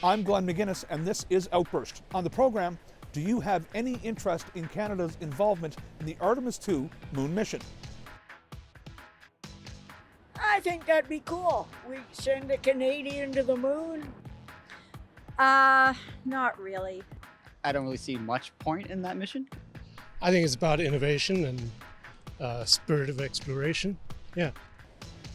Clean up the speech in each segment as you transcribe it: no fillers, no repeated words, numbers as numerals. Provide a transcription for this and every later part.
I'm Glenn McGuinness, and this is Outburst. On the program, do you have any interest in Canada's involvement in the Artemis II moon mission? I think that'd be cool. We send a Canadian to the moon. Not really. I don't really see much point in that mission. I think it's about innovation and spirit of exploration. Yeah.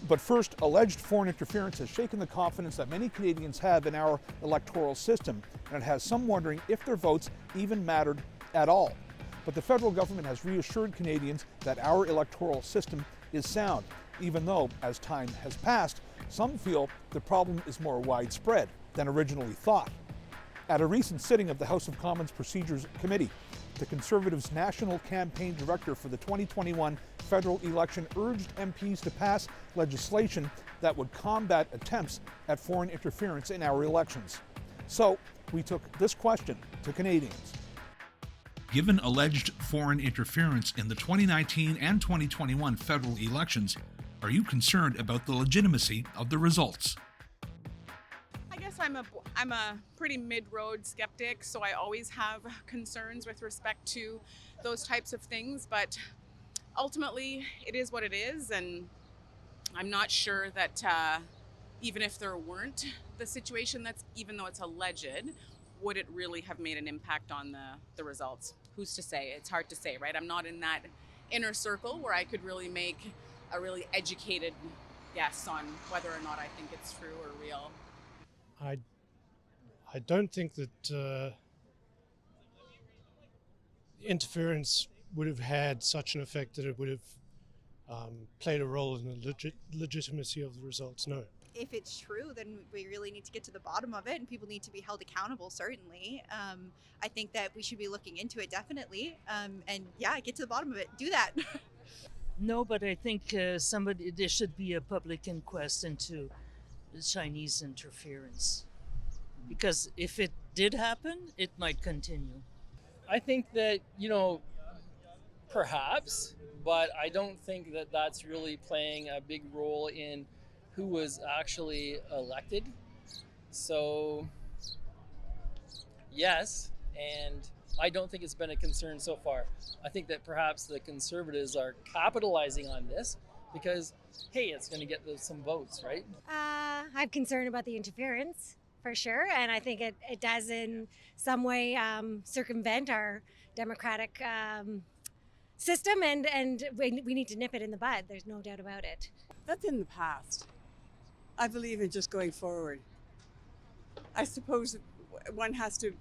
But first, alleged foreign interference has shaken the confidence that many Canadians have in our electoral system, and it has some wondering if their votes even mattered at all. But the federal government has reassured Canadians that our electoral system is sound, even though, as time has passed, some feel the problem is more widespread than originally thought. At a recent sitting of the House of Commons Procedures Committee, the Conservatives' National Campaign Director for the 2021 federal election urged MPs to pass legislation that would combat attempts at foreign interference in our elections. So, we took this question to Canadians. Given alleged foreign interference in the 2019 and 2021 federal elections, are you concerned about the legitimacy of the results? I guess I'm a pretty mid-road skeptic, so I always have concerns with respect to those types of things, but ultimately it is what it is, and I'm not sure that even if there weren't the situation even though it's alleged, would it really have made an impact on the results? Who's to say? It's hard to say, right? I'm not in that inner circle where I could really make a really educated guess on whether or not I think it's true or real. I don't think that interference would have had such an effect that it would have played a role in the legitimacy of the results, no. If it's true, then we really need to get to the bottom of it, and people need to be held accountable, certainly. I think that we should be looking into it, definitely. And yeah, get to the bottom of it. Do that. No, but I think there should be a public inquest into the Chinese interference. Because if it did happen, it might continue. I think that, perhaps, but I don't think that that's really playing a big role in who was actually elected. So, yes, and I don't think it's been a concern so far. I think that perhaps the Conservatives are capitalizing on this because, hey, it's going to get some votes, right? I'm concerned about the interference, for sure, and I think it does in some way circumvent our democratic system, and we need to nip it in the bud. There's no doubt about it. That's in the past. I believe in just going forward. I suppose one has to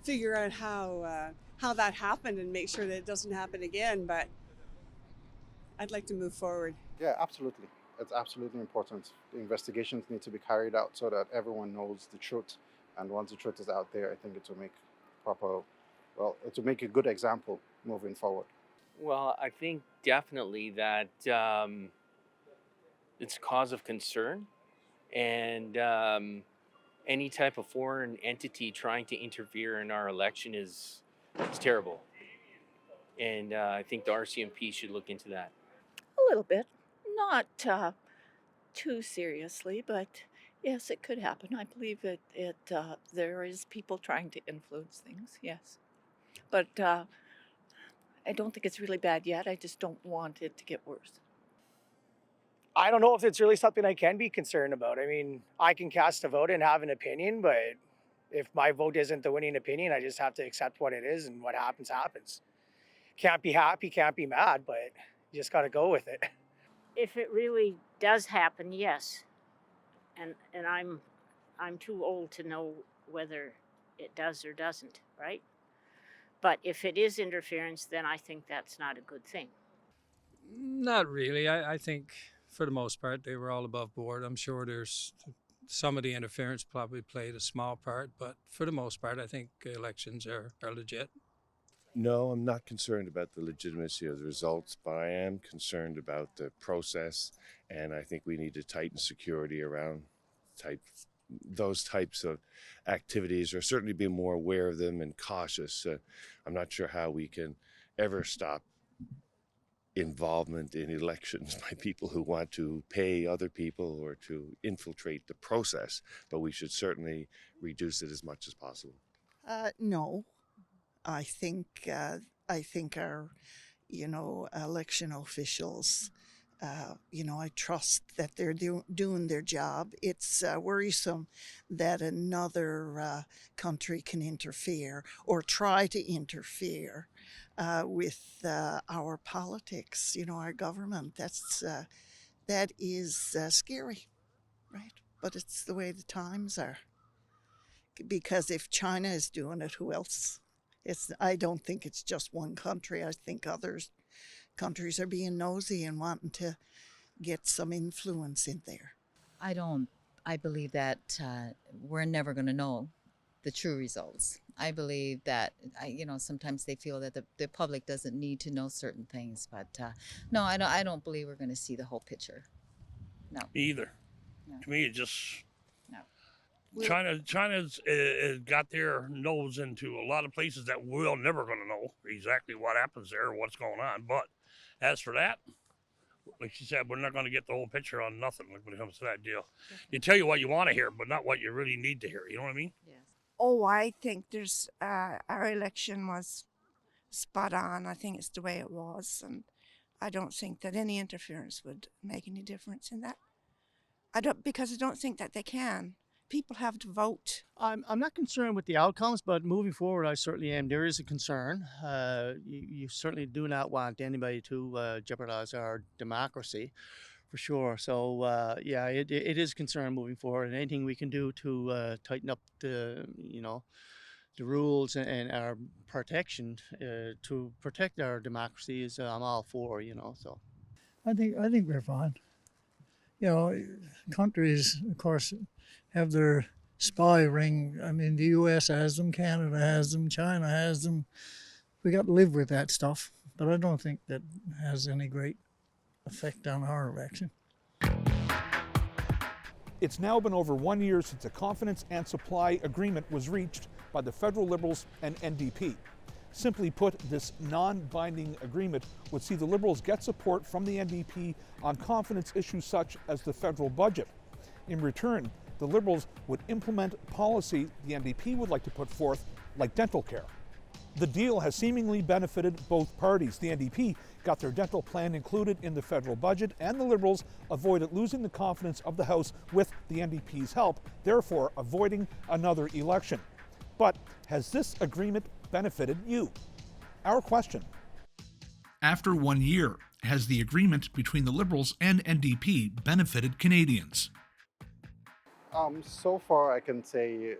figure out how that happened and make sure that it doesn't happen again, but I'd like to move forward. Yeah, absolutely. It's absolutely important. The investigations need to be carried out so that everyone knows the truth. And once the truth is out there, I think it will make it will make a good example moving forward. Well, I think definitely that it's a cause of concern. And any type of foreign entity trying to interfere in our election is terrible. And I think the RCMP should look into that. A little bit. Not too seriously, but yes, it could happen. I believe there is people trying to influence things, yes. But I don't think it's really bad yet. I just don't want it to get worse. I don't know if it's really something I can be concerned about. I mean, I can cast a vote and have an opinion, but if my vote isn't the winning opinion, I just have to accept what it is, and what happens, happens. Can't be happy, can't be mad, but you just got to go with it. If it really does happen, yes. And I'm too old to know whether it does or doesn't, right? But if it is interference, then I think that's not a good thing. Not really. I think for the most part they were all above board. I'm sure there's some of the interference probably played a small part, but for the most part I think elections are legit. No, I'm not concerned about the legitimacy of the results, but I am concerned about the process, and I think we need to tighten security around those types of activities, or certainly be more aware of them and cautious. I'm not sure how we can ever stop involvement in elections by people who want to pay other people or to infiltrate the process, but we should certainly reduce it as much as possible. No, I think our election officials. I trust that they're doing their job. It's worrisome that another country can interfere or try to interfere with our politics, our government. That is scary, right? But it's the way the times are. Because if China is doing it, who else? I don't think it's just one country. I think others countries are being nosy and wanting to get some influence in there. I believe that we're never going to know the true results. I believe that, sometimes they feel that the public doesn't need to know certain things, but no, I don't believe we're going to see the whole picture. No. Me either. No. To me, it just... No. China's got their nose into a lot of places that we're never going to know exactly what happens there or what's going on. But as for that, like she said, we're not going to get the whole picture on nothing when it comes to that deal. You tell you what you want to hear, but not what you really need to hear. You know what I mean? Yes. Oh, I think there's our election was spot on. I think it's the way it was, and I don't think that any interference would make any difference in that. Because I don't think that they can. People have to vote. I'm not concerned with the outcomes, but moving forward, I certainly am. There is a concern. You certainly do not want anybody to jeopardize our democracy, for sure. So, it is a concern moving forward, and anything we can do to tighten up the rules and our protection to protect our democracy is I'm all for. So. I think we're fine. Countries, of course, have their spy ring. I mean, the U.S. has them, Canada has them, China has them. We got to live with that stuff, but I don't think that has any great effect on our election. It's now been over 1 year since a confidence and supply agreement was reached by the federal Liberals and NDP. Simply put, this non-binding agreement would see the Liberals get support from the NDP on confidence issues such as the federal budget. In return, the Liberals would implement policy the NDP would like to put forth, like dental care. The deal has seemingly benefited both parties. The NDP got their dental plan included in the federal budget, and the Liberals avoided losing the confidence of the House with the NDP's help, therefore avoiding another election. But has this agreement benefited you? Our question. After 1 year, has the agreement between the Liberals and NDP benefited Canadians? So far, I can say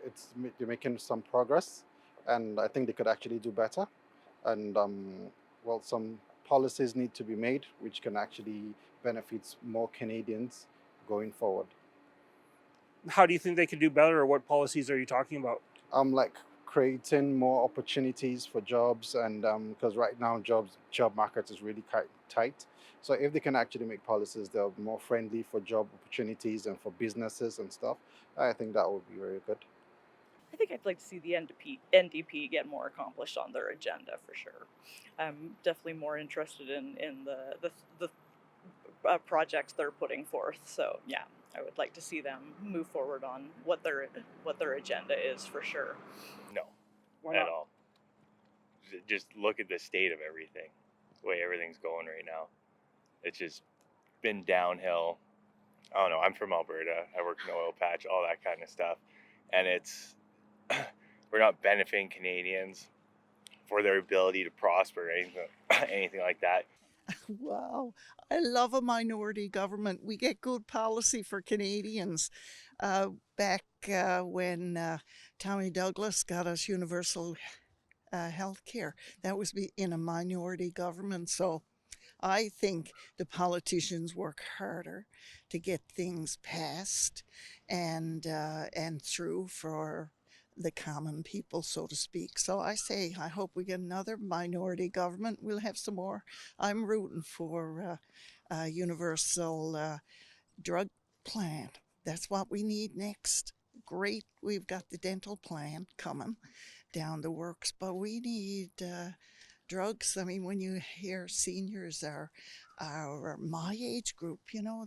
they're making some progress, and I think they could actually do better. And some policies need to be made which can actually benefit more Canadians going forward. How do you think they could do better, or what policies are you talking about? Like creating more opportunities for jobs, and because right now job market is really tight. So if they can actually make policies that are more friendly for job opportunities and for businesses and stuff, I think that would be very good. I think I'd like to see the NDP get more accomplished on their agenda for sure. I'm definitely more interested in the projects they're putting forth. So yeah, I would like to see them move forward on what their agenda is for sure. No, Why at not? all. Just look at the state of everything, the way everything's going right now. It's just been downhill. I don't know, I'm from Alberta. I work in the oil patch, all that kind of stuff. And we're not benefiting Canadians for their ability to prosper or anything like that. Wow, I love a minority government. We get good policy for Canadians. Back when Tommy Douglas got us universal health care, that was in a minority government. So I think the politicians work harder to get things passed and through for the common people, so to speak. So I say, I hope we get another minority government. We'll have some more. I'm rooting for a universal drug plan. That's what we need next. Great, we've got the dental plan coming down the works, but we need drugs. I mean, when you hear seniors are my age group, you know,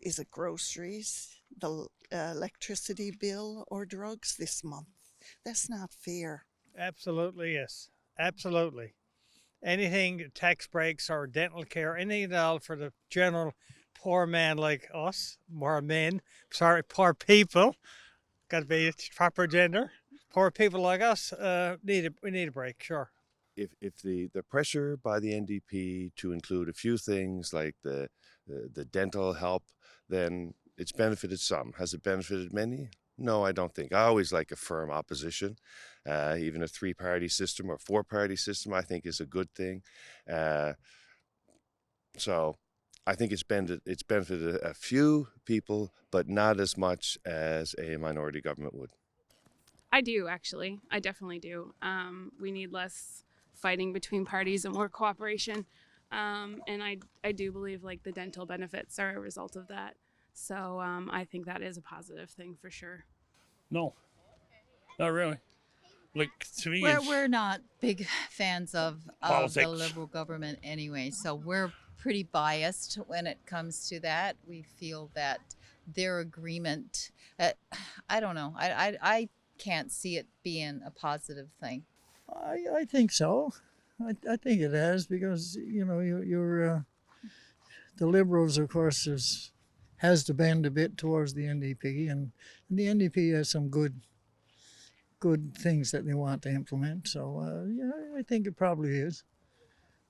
is it groceries, the electricity bill, or drugs this month? That's not fair. Absolutely, yes. Absolutely. Anything, tax breaks or dental care, anything at all for the general poor man like us, poor men, poor people, got to be proper gender. Poor people like us, we need a break, sure. If the pressure by the NDP to include a few things like the dental help, then it's benefited some. Has it benefited many? No, I don't think. I always like a firm opposition. Even a 3-party system or 4-party system, I think, is a good thing. So I think it's benefited a few people, but not as much as a minority government would. I do, actually. I definitely do. We need less fighting between parties and more cooperation. And I do believe like the dental benefits are a result of that. So I think that is a positive thing for sure. No, not really. Like, to me, we're not big fans of the Liberal government anyway, so we're pretty biased when it comes to that. We feel that their agreement, I don't know, I can't see it being a positive thing. I think so. I think it has, because you know the Liberals, of course, has to bend a bit towards the NDP, and the NDP has some good things that they want to implement. So I think it probably is.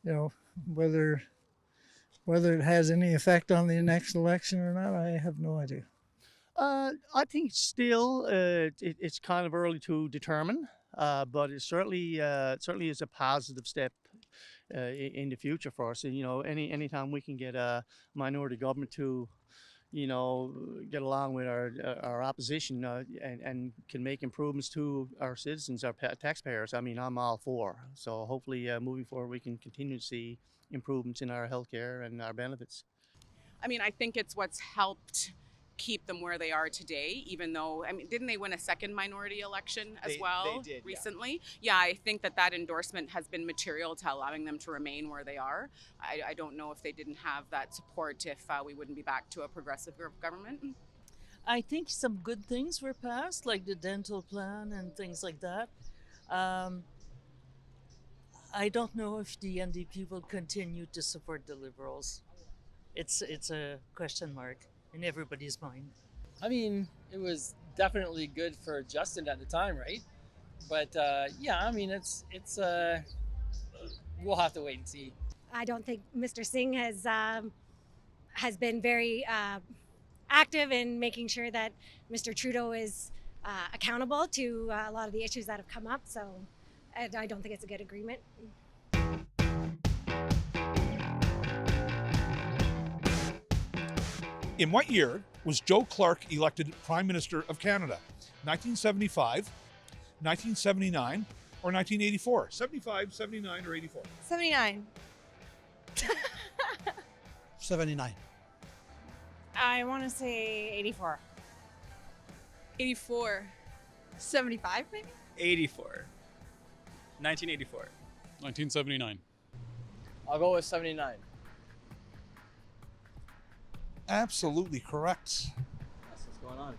You know, whether it has any effect on the next election or not, I have no idea. I think still it's kind of early to determine, but it certainly is a positive step in the future for us. And, you know, anytime we can get a minority government to, you know, get along with our opposition and can make improvements to our citizens, our taxpayers, I mean, I'm all for. So hopefully moving forward, we can continue to see improvements in our healthcare and our benefits. I mean, I think it's what's helped keep them where they are today, even though, I mean, didn't they win a second minority election as well they did, recently? Yeah, I think that endorsement has been material to allowing them to remain where they are. I don't know if they didn't have that support, if we wouldn't be back to a progressive government. I think some good things were passed, like the dental plan and things like that. I don't know if the NDP will continue to support the Liberals. It's a question mark in everybody's mind. I mean, it was definitely good for Justin at the time, right? But yeah, I mean, it's we'll have to wait and see. I don't think Mr. Singh has been very active in making sure that Mr. Trudeau is accountable to a lot of the issues that have come up. So I don't think it's a good agreement. In what year was Joe Clark elected Prime Minister of Canada? 1975, 1979, or 1984? 75, 79, or 84? 79. 79. I want to say 84. 84. 75 maybe? 84. 1984. 1979. I'll go with 79. Absolutely correct. That's what's going on.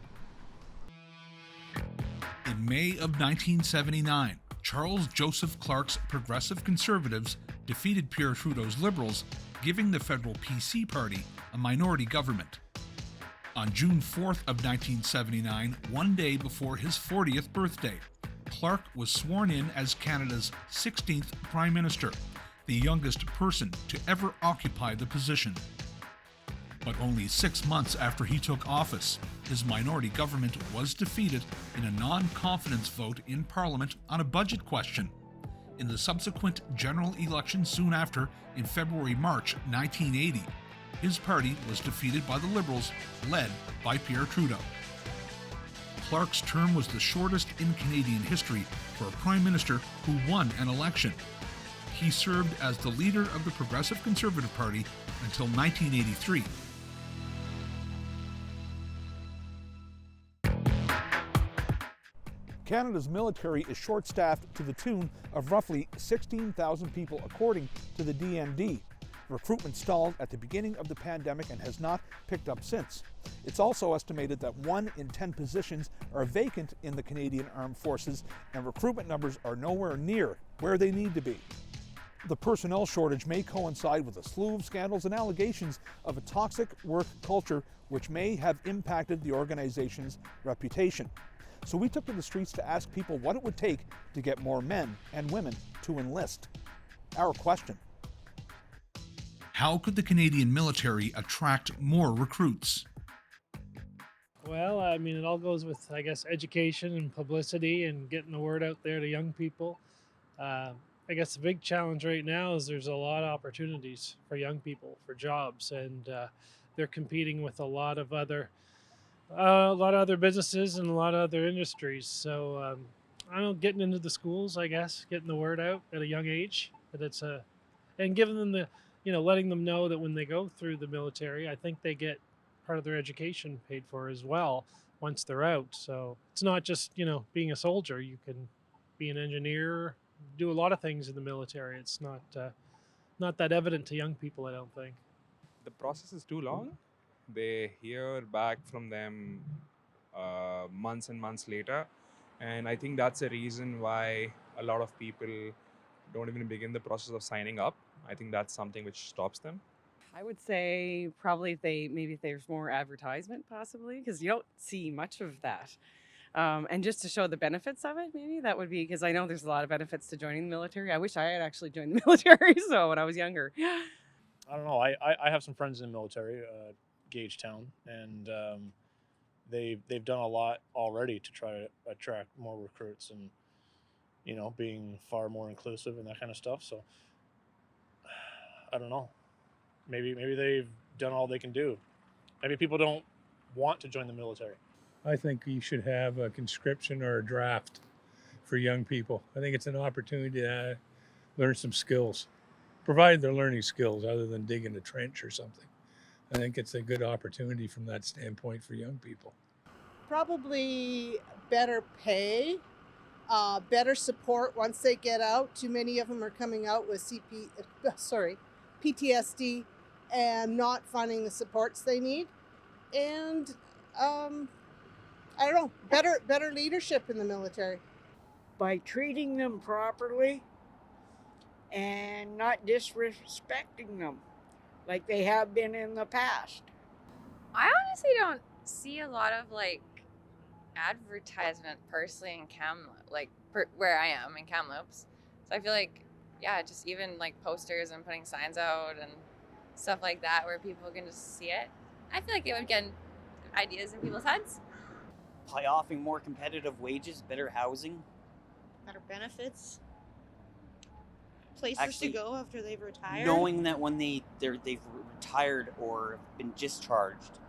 In May of 1979, Charles Joseph Clark's Progressive Conservatives defeated Pierre Trudeau's Liberals, giving the federal PC party a minority government. On June 4th of 1979, one day before his 40th birthday, Clark was sworn in as Canada's 16th Prime Minister, the youngest person to ever occupy the position. But only 6 months after he took office, his minority government was defeated in a non-confidence vote in Parliament on a budget question. In the subsequent general election soon after, in February-March 1980, his party was defeated by the Liberals, led by Pierre Trudeau. Clark's term was the shortest in Canadian history for a Prime Minister who won an election. He served as the leader of the Progressive Conservative Party until 1983. Canada's military is short-staffed to the tune of roughly 16,000 people, according to the DND. Recruitment stalled at the beginning of the pandemic and has not picked up since. It's also estimated that 1 in 10 positions are vacant in the Canadian Armed Forces, and recruitment numbers are nowhere near where they need to be. The personnel shortage may coincide with a slew of scandals and allegations of a toxic work culture which may have impacted the organization's reputation. So we took to the streets to ask people what it would take to get more men and women to enlist. Our question: how could the Canadian military attract more recruits? Well, I mean, it all goes with, I guess, education and publicity and getting the word out there to young people. I guess the big challenge right now is there's a lot of opportunities for young people for jobs, and they're competing with a lot of other businesses and a lot of other industries. So I don't know, getting into the schools, I guess, getting the word out at a young age that it's and giving them the, letting them know that when they go through the military, I think they get part of their education paid for as well once they're out. So it's not just, being a soldier. You can be an engineer, do a lot of things in the military. It's not that evident to young people, I don't think. The process is too long. They hear back from them months and months later, and I think that's a reason why a lot of people don't even begin the process of signing up. I think that's something which stops them. I would say probably if there's more advertisement, possibly, because you don't see much of that. And just to show the benefits of it, maybe that would be, because I know there's a lot of benefits to joining the military. I wish I had actually joined the military, so when I was younger. I don't know. I have some friends in the military, Gagetown, and they've done a lot already to try to attract more recruits and, being far more inclusive and that kind of stuff. So I don't know. Maybe they've done all they can do. Maybe people don't want to join the military. I think you should have a conscription or a draft for young people. I think it's an opportunity to learn some skills, provided they're learning skills other than digging a trench or something. I think it's a good opportunity from that standpoint for young people. Probably better pay, better support once they get out. Too many of them are coming out with PTSD and not finding the supports they need. And I don't know, better leadership in the military. By treating them properly and not disrespecting them like they have been in the past. I honestly don't see a lot of advertisement personally in Kamloops, where I am in Kamloops. So I feel just even posters and putting signs out and stuff like that where people can just see it. I feel like it would get ideas in people's heads. By offering more competitive wages, better housing, better benefits, places to go after they've retired. Knowing that when they've retired or been discharged,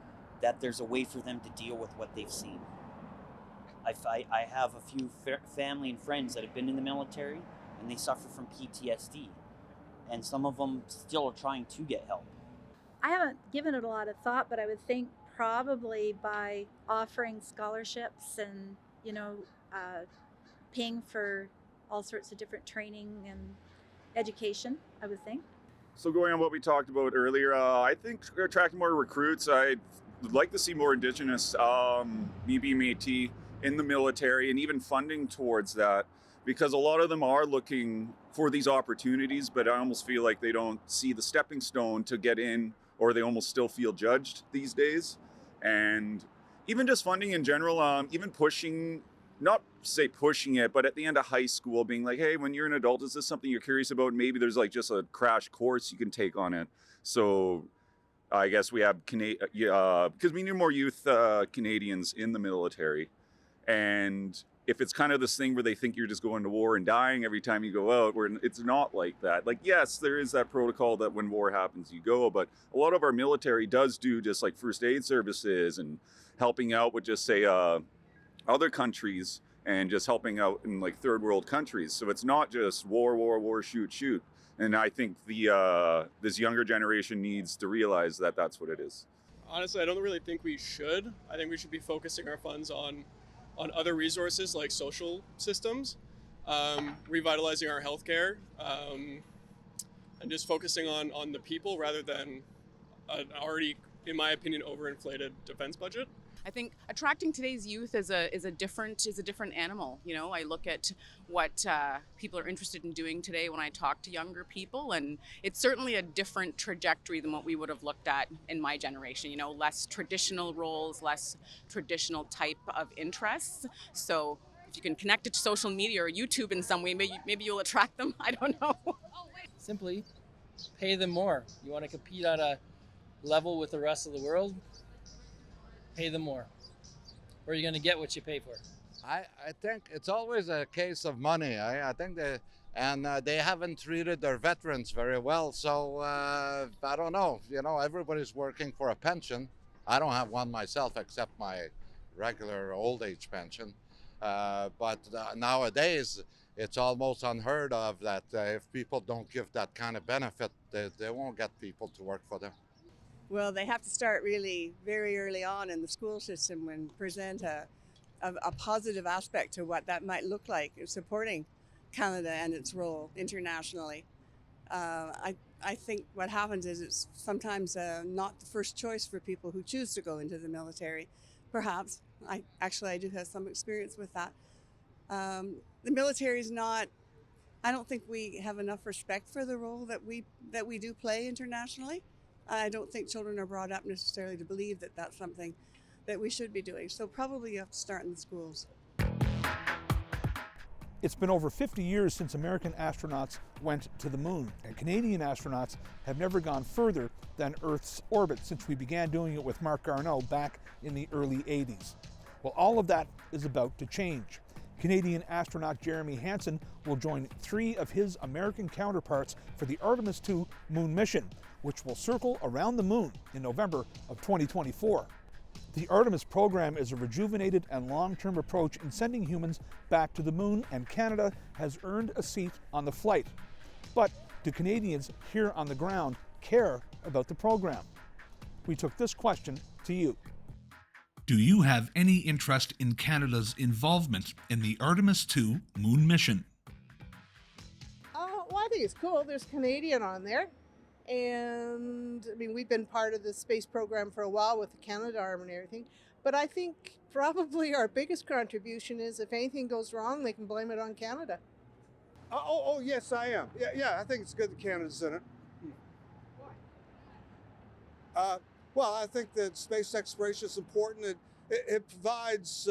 that there's a way for them to deal with what they've seen. I have a few family and friends that have been in the military and they suffer from PTSD, and some of them still are trying to get help. I haven't given it a lot of thought, but I would think probably by offering scholarships and, paying for all sorts of different training and education, I would think. So going on what we talked about earlier, I think attracting more recruits. I'd like to see more Indigenous, me being Métis, in the military, and even funding towards that, because a lot of them are looking for these opportunities, but I almost feel like they don't see the stepping stone to get in, or they almost still feel judged these days. And even just funding in general, even pushing, not say pushing it, but at the end of high school being like, hey, when you're an adult, is this something you're curious about? Maybe there's just a crash course you can take on it. So I guess we have, because we need more youth Canadians in the military. And if it's kind of this thing where they think you're just going to war and dying every time you go out, where it's not like that. Yes, there is that protocol that when war happens, you go, but a lot of our military does do just first aid services and helping out with just say other countries and just helping out in third world countries. So it's not just war, shoot. And I think this younger generation needs to realize that that's what it is. Honestly, I don't really think we should. I think we should be focusing our funds on on other resources like social systems, revitalizing our healthcare, and just focusing on the people rather than an already, in my opinion, overinflated defense budget. I think attracting today's youth is a different animal. You know, I look at what people are interested in doing today when I talk to younger people, and it's certainly a different trajectory than what we would have looked at in my generation. You know, less traditional roles, less traditional type of interests. So if you can connect it to social media or YouTube in some way, maybe you'll attract them. I don't know. Simply pay them more. You want to compete at a level with the rest of the world? Pay them more, or you're going to get what you pay for. I think it's always a case of money. I think they haven't treated their veterans very well. So I don't know. You know, everybody's working for a pension. I don't have one myself except my regular old age pension. But nowadays, it's almost unheard of that if people don't give that kind of benefit, they won't get people to work for them. Well, they have to start really very early on in the school system and present a positive aspect to what that might look like, supporting Canada and its role internationally. I think what happens is it's sometimes not the first choice for people who choose to go into the military. Perhaps. I do have some experience with that. The military is not, I don't think we have enough respect for the role that we do play internationally. I don't think children are brought up necessarily to believe that that's something that we should be doing. So probably you have to start in the schools. It's been over 50 years since American astronauts went to the moon, and Canadian astronauts have never gone further than Earth's orbit since we began doing it with Marc Garneau back in the early 80s. Well, all of that is about to change. Canadian astronaut Jeremy Hansen will join 3 of his American counterparts for the Artemis II moon mission, which will circle around the moon in November of 2024. The Artemis program is a rejuvenated and long-term approach in sending humans back to the moon, and Canada has earned a seat on the flight. But do Canadians here on the ground care about the program? We took this question to you. Do you have any interest in Canada's involvement in the Artemis II moon mission? Well, I think it's cool. There's Canadian on there. And I mean, we've been part of the space program for a while with the Canadarm and everything. But I think probably our biggest contribution is if anything goes wrong, they can blame it on Canada. Oh, yes, I am. Yeah, I think it's good that Canada's in it. Well, I think that space exploration is important. It provides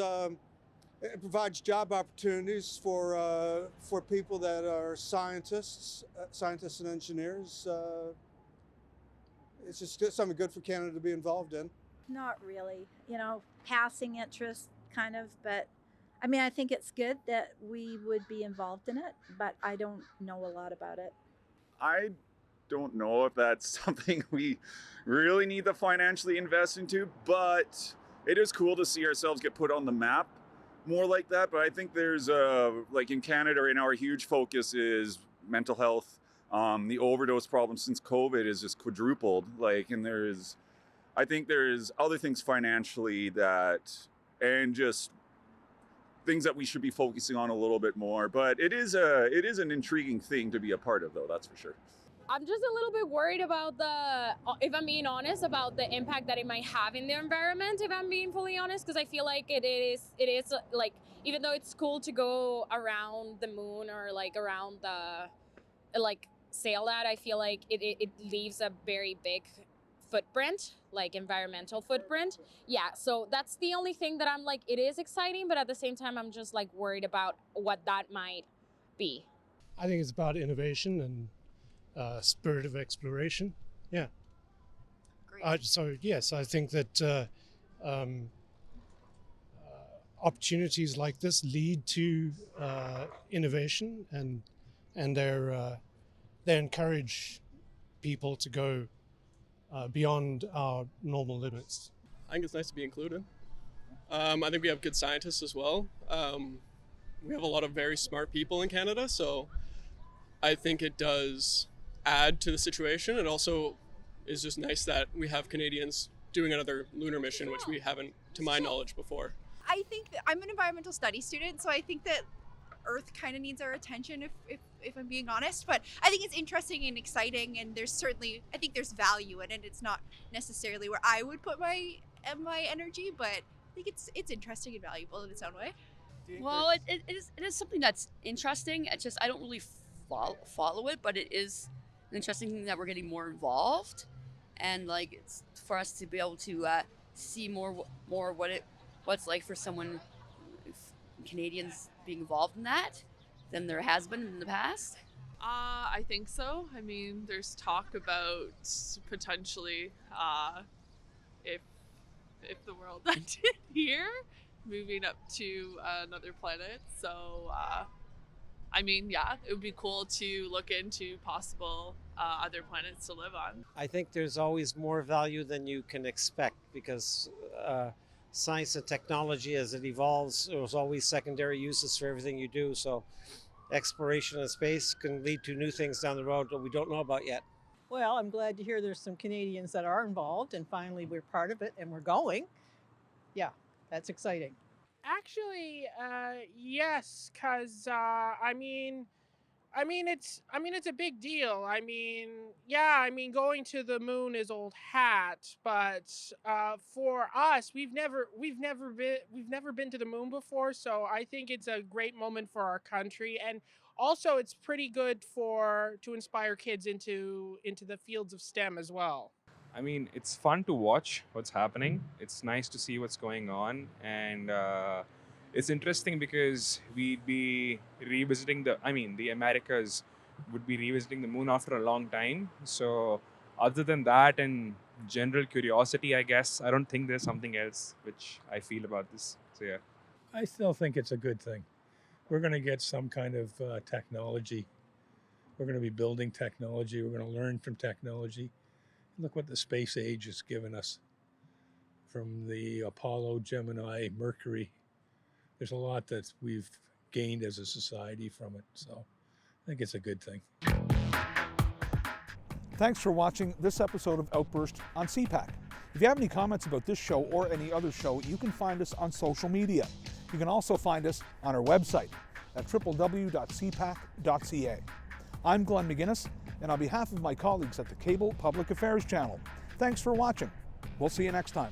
job opportunities for people that are scientists and engineers. It's just something good for Canada to be involved in. Not really, passing interest kind of, but I mean, I think it's good that we would be involved in it, but I don't know a lot about it. I don't know if that's something we really need to financially invest into, but it is cool to see ourselves get put on the map more like that. But I think there's like in Canada right now, our huge focus is mental health. The overdose problem since COVID is just quadrupled. And I think there's other things financially and just things that we should be focusing on a little bit more. But it is an intriguing thing to be a part of, though, that's for sure. I'm just a little bit worried about if I'm being honest, about the impact that it might have in the environment, if I'm being fully honest, because I feel like it is like, even though it's cool to go around the moon or like around sail that, I feel like it leaves a very big footprint, like environmental footprint. Yeah, so that's the only thing that I'm like, it is exciting, but at the same time, I'm just like worried about what that might be. I think it's about innovation and spirit of exploration. Yeah. Great. So yes, I think that opportunities like this lead to innovation, and they encourage people to go beyond our normal limits. I think it's nice to be included. I think we have good scientists as well. We have a lot of very smart people in Canada, so I think it does add to the situation. It also is just nice that we have Canadians doing another lunar mission, which we haven't, to my knowledge, before. I think that I'm an environmental studies student, so I think that Earth kind of needs our attention if I'm being honest. But I think it's interesting and exciting, and I think there's value in it. It's not necessarily where I would put my energy, but I think it's interesting and valuable in its own way. Well, it is something that's interesting. It's just I don't really follow it, but it is an interesting thing that we're getting more involved, and like it's for us to be able to see more what's like for someone, Canadians being involved in that than there has been in the past. I think so. I mean, there's talk about potentially if the world ended here, moving up to another planet. So I mean, yeah, it would be cool to look into possible other planets to live on. I think there's always more value than you can expect because science and technology, as it evolves, there's always secondary uses for everything you do. So exploration in space can lead to new things down the road that we don't know about yet. Well, I'm glad to hear there's some Canadians that are involved and finally we're part of it and we're going. Yeah, that's exciting. Actually, yes, because I mean it's a big deal. I mean, yeah, I mean going to the moon is old hat, but for us, we've never been to the moon before, so I think it's a great moment for our country, and also it's pretty good to inspire kids into the fields of STEM as well. I mean, it's fun to watch what's happening. It's nice to see what's going on, and it's interesting because we'd be revisiting the Americas would be revisiting the moon after a long time. So other than that and general curiosity, I guess, I don't think there's something else which I feel about this. So yeah. I still think it's a good thing. We're going to get some kind of technology. We're going to be building technology. We're going to learn from technology. Look what the space age has given us from the Apollo, Gemini, Mercury. There's a lot that we've gained as a society from it. So I think it's a good thing. Thanks for watching this episode of Outburst on CPAC. If you have any comments about this show or any other show, you can find us on social media. You can also find us on our website at www.cpac.ca. I'm Glenn McGuinness, and on behalf of my colleagues at the Cable Public Affairs Channel, thanks for watching. We'll see you next time.